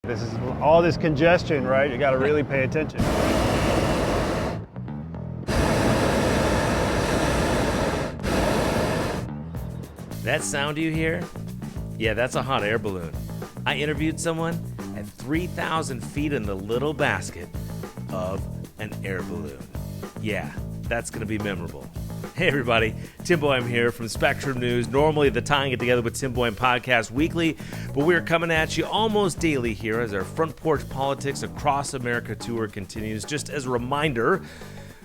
This is all this congestion, right? You got to really pay attention. That sound you hear? Yeah, that's a hot air balloon. I interviewed someone at 3,000 feet in the little basket of an air balloon. Yeah, that's going to be memorable. Hey everybody, Tim Boyum here from Spectrum News. Normally the Tying It Together with Tim Boyum podcast weekly, but we're coming at you almost daily here as our Front Porch Politics Across America tour continues. Just as a reminder,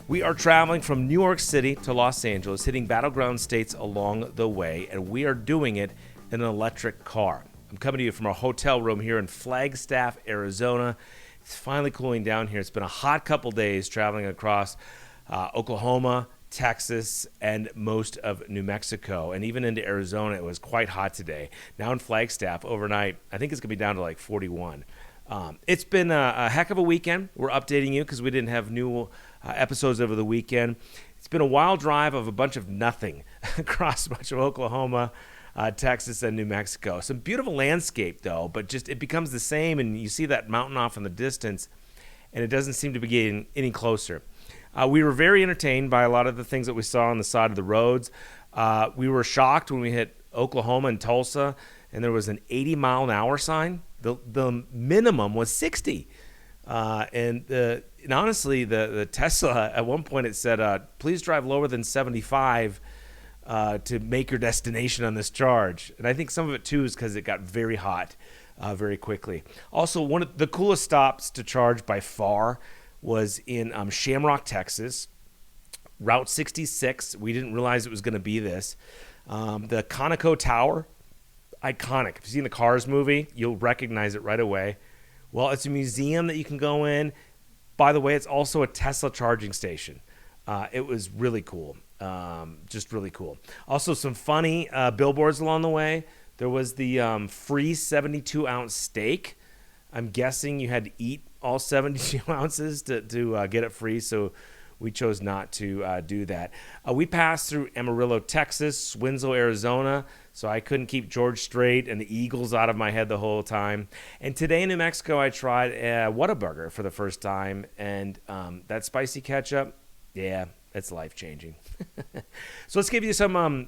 we are traveling from New York City to Los Angeles, hitting battleground states along the way, and we are doing it in an electric car. I'm coming to you from our hotel room here in Flagstaff, Arizona. It's finally cooling down here. It's been a hot couple days traveling across Oklahoma, Texas, and most of New Mexico, and even into Arizona. It was quite hot today. Now in Flagstaff overnight, I think it's going to be down to like 41. It's been a heck of a weekend. We're updating you because we didn't have new episodes over the weekend. It's been a wild drive of a bunch of nothing across much of Oklahoma, Texas, and New Mexico. Some beautiful landscape, though, but just it becomes the same, and you see that mountain off in the distance, and it doesn't seem to be getting any closer. We were very entertained by a lot of the things that we saw on the side of the roads. We were shocked when we hit Oklahoma and Tulsa, and there was an 80-mile-an-hour sign. The minimum was 60. And honestly, the Tesla, at one point it said, please drive lower than 75 to make your destination on this charge. And I think some of it, too, is because it got very hot very quickly. Also, one of the coolest stops to charge by far was in Shamrock, Texas, Route 66. We didn't realize it was going to be this. The Conoco Tower, iconic. If you've seen the Cars movie, you'll recognize it right away. Well, it's a museum that you can go in. By the way, it's also a Tesla charging station. It was really cool, just really cool. Also, some funny billboards along the way. There was the free 72-ounce steak. I'm guessing you had to eat all 72 ounces to get it free, so we chose not to do that. We passed through Amarillo, Texas, Winslow, Arizona, so I couldn't keep George Strait and the Eagles out of my head the whole time. And today in New Mexico, I tried a Whataburger for the first time, and that spicy ketchup, yeah, it's life-changing. So let's give you some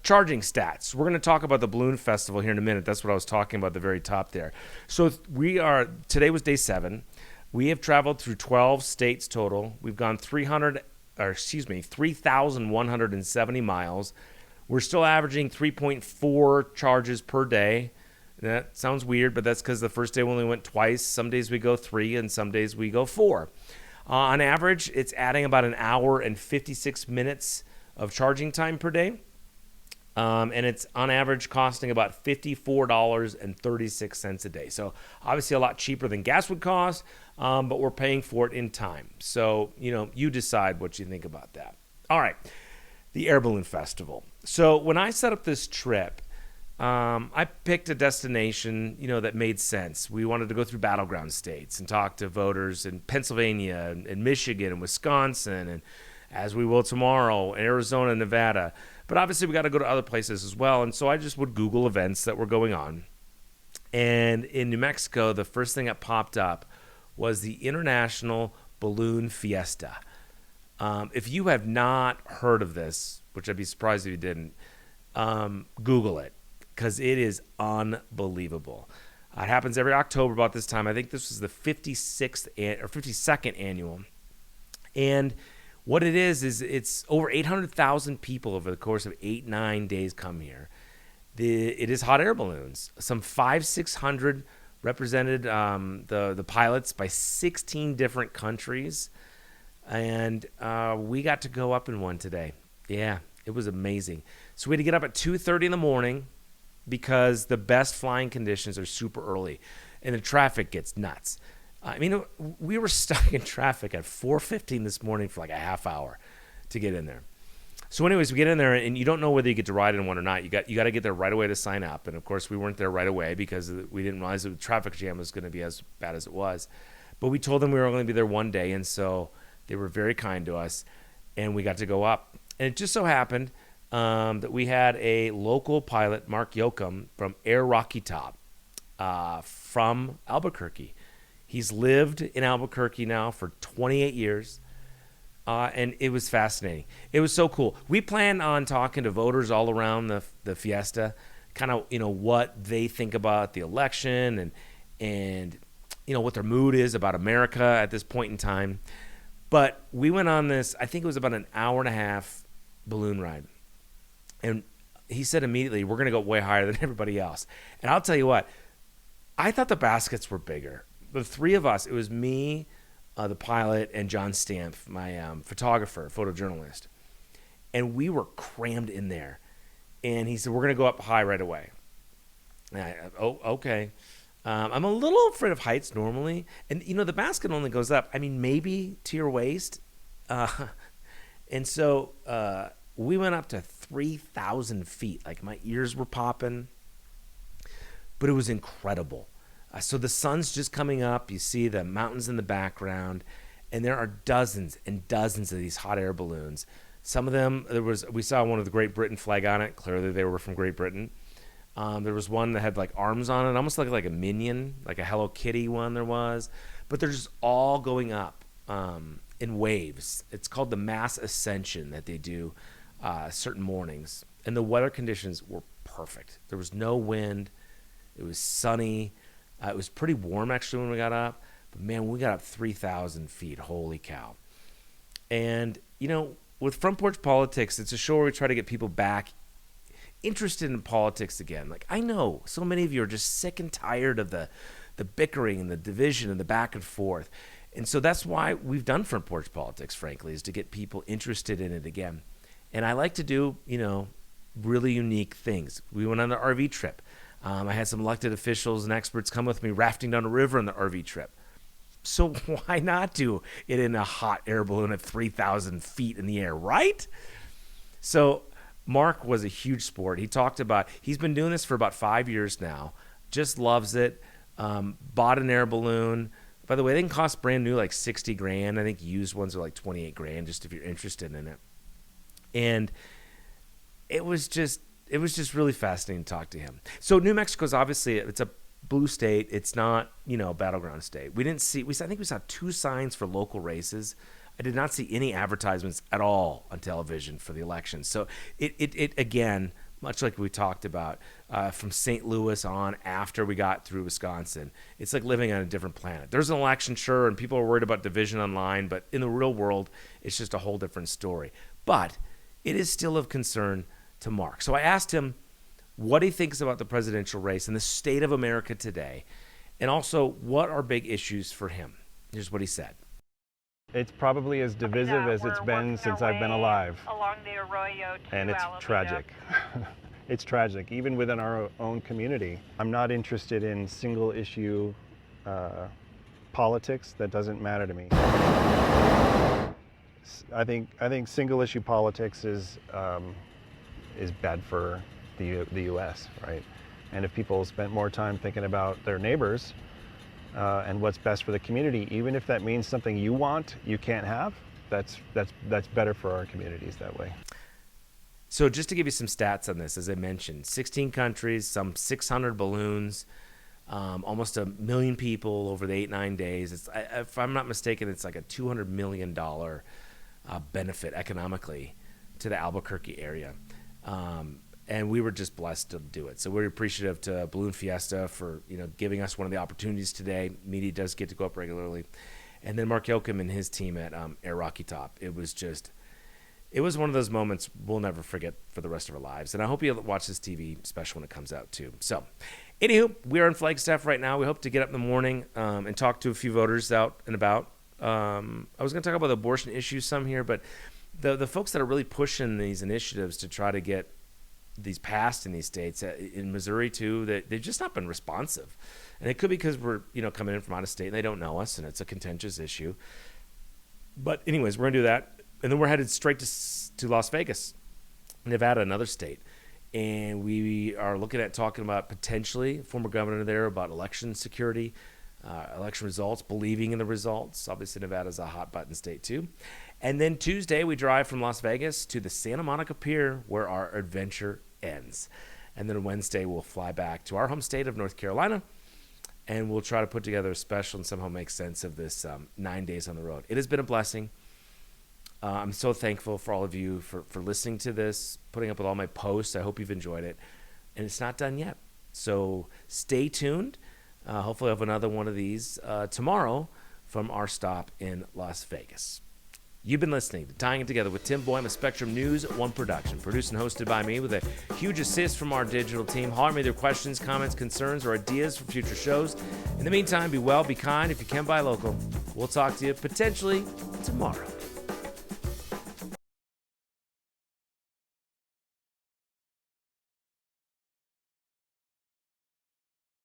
charging stats. We're going to talk about the Balloon Festival here in a minute. That's what I was talking about at the very top there. So today was day 7. We have traveled through 12 states total. We've gone 3,170 miles. We're still averaging 3.4 charges per day. That sounds weird, but that's because the first day we only went twice. Some days we go 3, and some days we go 4. On average, it's adding about an hour and 56 minutes of charging time per day. And it's on average costing about $54.36 a day. So obviously a lot cheaper than gas would cost, but we're paying for it in time. So, you decide what you think about that. All right, the Air Balloon Festival. So when I set up this trip, I picked a destination, that made sense. We wanted to go through battleground states and talk to voters in Pennsylvania and Michigan and Wisconsin, and as we will tomorrow, Arizona and Nevada. But obviously we got to go to other places as well. And so I just would Google events that were going on. And in New Mexico, the first thing that popped up was the International Balloon Fiesta. If you have not heard of this, which I'd be surprised if you didn't, Google it, because it is unbelievable. It happens every October about this time. I think this was the 52nd annual. And what it is it's over 800,000 people over the course of 8-9 days come here. It is hot air balloons. Some 500-600 represented the pilots by 16 different countries. And we got to go up in one today. Yeah, it was amazing. So we had to get up at 2:30 in the morning because the best flying conditions are super early, and the traffic gets nuts. I mean, we were stuck in traffic at 4:15 this morning for like a half hour to get in there. So anyways, we get in there, and you don't know whether you get to ride in one or not. You got to get there right away to sign up. And, of course, we weren't there right away because we didn't realize the traffic jam was going to be as bad as it was. But we told them we were only going to be there one day, and so they were very kind to us, and we got to go up. And it just so happened that we had a local pilot, Mark Yoakum, from Air Rocky Top. from Albuquerque. He's lived in Albuquerque now for 28 years. And it was fascinating. It was so cool. We plan on talking to voters all around the fiesta, kind of, what they think about the election and what their mood is about America at this point in time. But we went on this, I think it was about an hour and a half balloon ride. And he said immediately, we're going to go way higher than everybody else. And I'll tell you what, I thought the baskets were bigger. The three of us, it was me, the pilot, and John Stampf, my photographer, photojournalist. And we were crammed in there. And he said, we're going to go up high right away. And okay. I'm a little afraid of heights normally. And, the basket only goes up, maybe to your waist. And so we went up to 3,000 feet. Like, my ears were popping. But it was incredible. So the sun's just coming up. You see the mountains in the background, and there are dozens and dozens of these hot air balloons. Some of them, we saw one with the Great Britain flag on it. Clearly, they were from Great Britain. There was one that had like arms on it, almost like a minion, like a Hello Kitty one there was. But they're just all going up in waves. It's called the mass ascension that they do certain mornings, and the weather conditions were perfect. There was no wind. It was sunny. It was pretty warm, actually, when we got up. But, man, we got up 3,000 feet. Holy cow. And, with Front Porch Politics, it's a show where we try to get people back interested in politics again. Like, I know so many of you are just sick and tired of the bickering and the division and the back and forth. And so that's why we've done Front Porch Politics, frankly, is to get people interested in it again. And I like to do, really unique things. We went on an RV trip. I had some elected officials and experts come with me rafting down a river on the RV trip. So why not do it in a hot air balloon at 3,000 feet in the air, right? So Mark was a huge sport. He talked about, he's been doing this for about 5 years now, just loves it, bought an air balloon. By the way, they can cost brand new like 60 grand. I think used ones are like 28 grand, just if you're interested in it. And it was just really fascinating to talk to him. So New Mexico's obviously, it's a blue state. It's not, a battleground state. I think we saw 2 signs for local races. I did not see any advertisements at all on television for the election. So it again, much like we talked about, from St. Louis on after we got through Wisconsin, it's like living on a different planet. There's an election, sure, and people are worried about division online, but in the real world, it's just a whole different story. But it is still of concern to Mark. So I asked him what he thinks about the presidential race and the state of America today, and also what are big issues for him. Here's what he said. It's probably as divisive as it's been since I've been alive. Along the arroyo to And it's Alameda. tragic. It's tragic, even within our own community. I'm not interested in single issue politics. That doesn't matter to me. I think single issue politics is bad for the U.S., right? And if people spent more time thinking about their neighbors and what's best for the community, even if that means something you want, you can't have, that's better for our communities that way. So just to give you some stats on this, as I mentioned, 16 countries, some 600 balloons, almost 1 million people over the 8-9 days. If I'm not mistaken, it's like a $200 million benefit economically to the Albuquerque area. And we were just blessed to do it. So we're appreciative to Balloon Fiesta for giving us one of the opportunities today. Media does get to go up regularly. And then Mark Yoakum and his team at Air Rocky Top. It was one of those moments we'll never forget for the rest of our lives. And I hope you watch this TV special when it comes out too. So anywho, we are in Flagstaff right now. We hope to get up in the morning and talk to a few voters out and about. I was going to talk about the abortion issues some here, but the folks that are really pushing these initiatives to try to get these passed in these states, in Missouri too, that they've just not been responsive. And it could be because we're coming in from out of state and they don't know us and it's a contentious issue. But anyways, we're going to do that. And then we're headed straight to Las Vegas, Nevada, another state. And we are looking at talking about potentially former governor there about election security, election results, believing in the results. Obviously, Nevada's a hot button state too. And then Tuesday, we drive from Las Vegas to the Santa Monica Pier where our adventure ends. And then Wednesday, we'll fly back to our home state of North Carolina and we'll try to put together a special and somehow make sense of this 9 days on the road. It has been a blessing. I'm so thankful for all of you for listening to this, putting up with all my posts. I hope you've enjoyed it. And it's not done yet. So stay tuned. Hopefully I'll have another one of these tomorrow from our stop in Las Vegas. You've been listening to Tying It Together with Tim Boyum, a Spectrum News 1 production, produced and hosted by me with a huge assist from our digital team. Holler at me with your questions, comments, concerns, or ideas for future shows. In the meantime, be well, be kind. If you can, buy local. We'll talk to you potentially tomorrow.